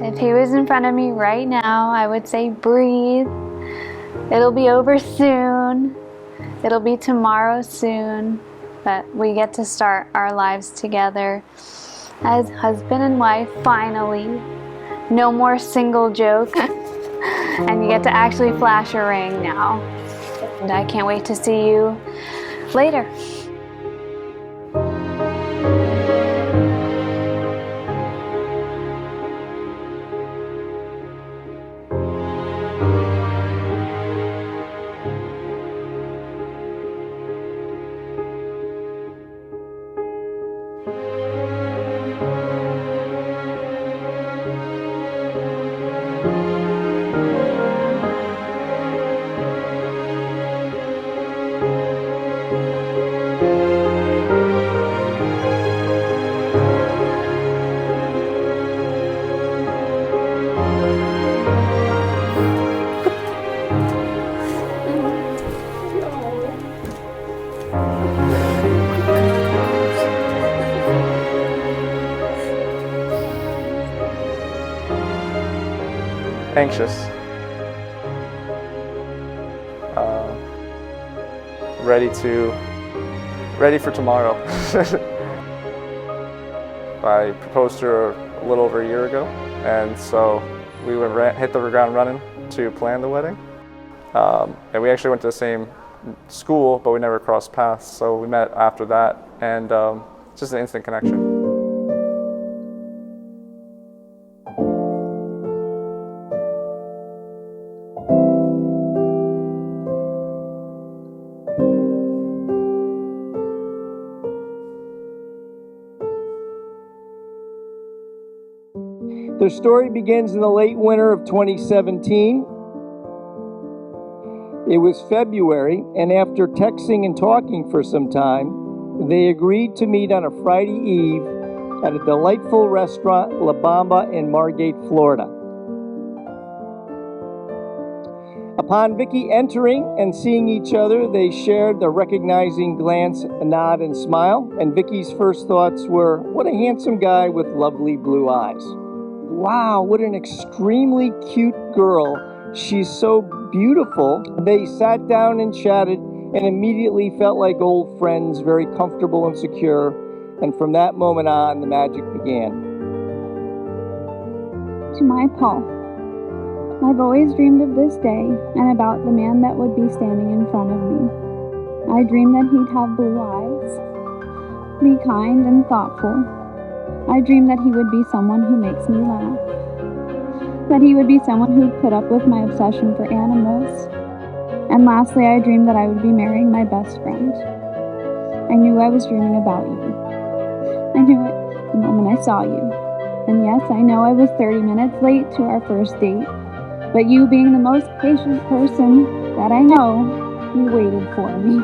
If he was in front of me right now, I would say breathe. It'll be over soon. It'll be tomorrow soon. But we get to start our lives together as husband and wife, finally. No more single joke. And you get to actually flash a ring now. And I can't wait to see you later. Anxious. Ready for tomorrow. I proposed to her a little over a year ago, and so we hit the ground running to plan the wedding. And we actually went to the same school, but we never crossed paths, so we met after that, and just an instant connection. Their story begins in the late winter of 2017. It was February, and after texting and talking for some time, they agreed to meet on a Friday eve at a delightful restaurant, La Bamba in Margate, Florida. Upon Vicky entering and seeing each other, they shared the recognizing glance, a nod, and smile, and Vicky's first thoughts were, what a handsome guy with lovely blue eyes. Wow, what an extremely cute girl. She's so beautiful. They sat down and chatted and immediately felt like old friends, very comfortable and secure. And from that moment on, the magic began. To my Paul, I've always dreamed of this day and about the man that would be standing in front of me. I dreamed that he'd have blue eyes, be kind and thoughtful. I dreamed that he would be someone who makes me laugh, that he would be someone who'd put up with my obsession for animals. And lastly, I dreamed that I would be marrying my best friend. I knew I was dreaming about you. I knew it the moment I saw you. And yes, I know I was 30 minutes late to our first date, but you being the most patient person that I know, you waited for me.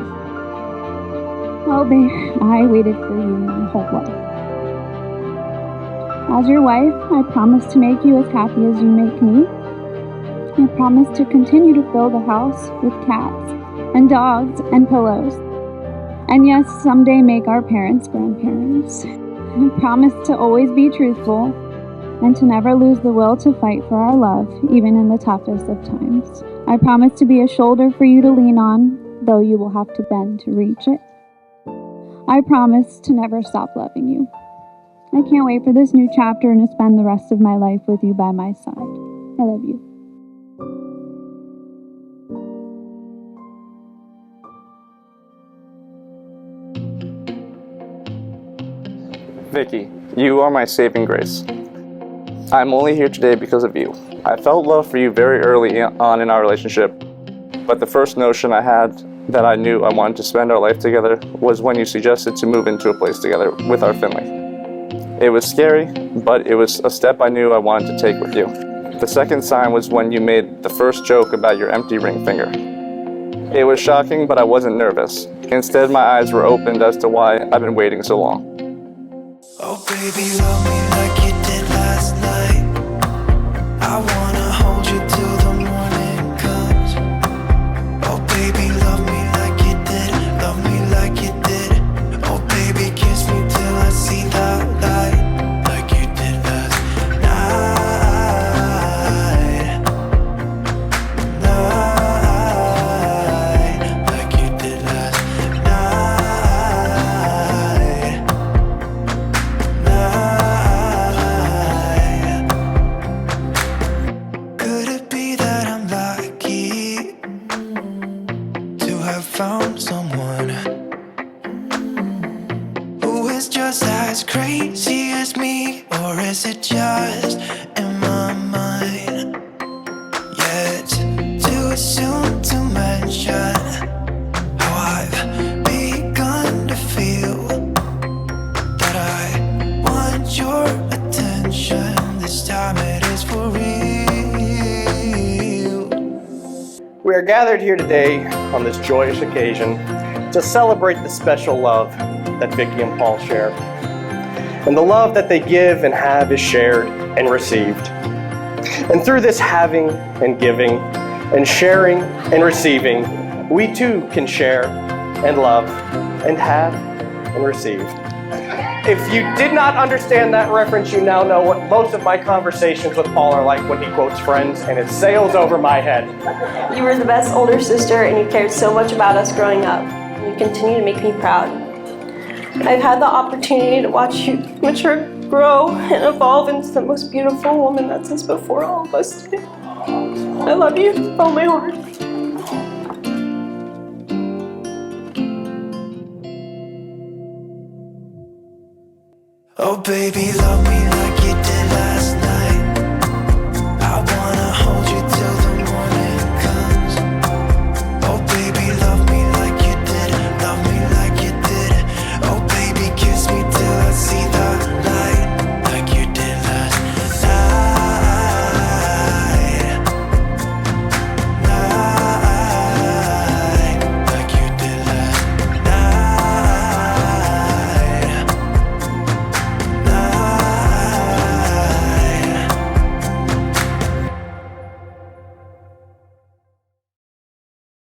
Oh, babe, I waited for you my whole life. As your wife, I promise to make you as happy as you make me. I promise to continue to fill the house with cats and dogs and pillows. And yes, someday make our parents grandparents. I promise to always be truthful and to never lose the will to fight for our love, even in the toughest of times. I promise to be a shoulder for you to lean on, though you will have to bend to reach it. I promise to never stop loving you. I can't wait for this new chapter and to spend the rest of my life with you by my side. I love you. Vicky, you are my saving grace. I'm only here today because of you. I felt love for you very early on in our relationship, but the first notion I had that I knew I wanted to spend our life together was when you suggested to move into a place together with our family. It was scary, but it was a step I knew I wanted to take with you. The second sign was when you made the first joke about your empty ring finger. It was shocking, but I wasn't nervous. Instead, my eyes were opened as to why I've been waiting so long. Oh baby, love me like you did last night. I wanna hold you till the morning comes. Oh baby, love me like you did, love me like you did. Oh baby, kiss me till I see the light, like you did last night. just in my mind. Yet too soon to mention how I've begun to feel that I want your attention. This time it is for real. We are gathered here today on this joyous occasion to celebrate the special love that Vicky and Paul share. And the love that they give and have is shared and received. And through this having and giving and sharing and receiving, we too can share and love and have and receive. If you did not understand that reference, you now know what most of my conversations with Paul are like when he quotes Friends, and it sails over my head. You were the best older sister, and you cared so much about us growing up. And you continue to make me proud. I've had the opportunity to watch you mature, grow, and evolve into the most beautiful woman that's us before all of us today. I love you with all my heart. Oh baby, love me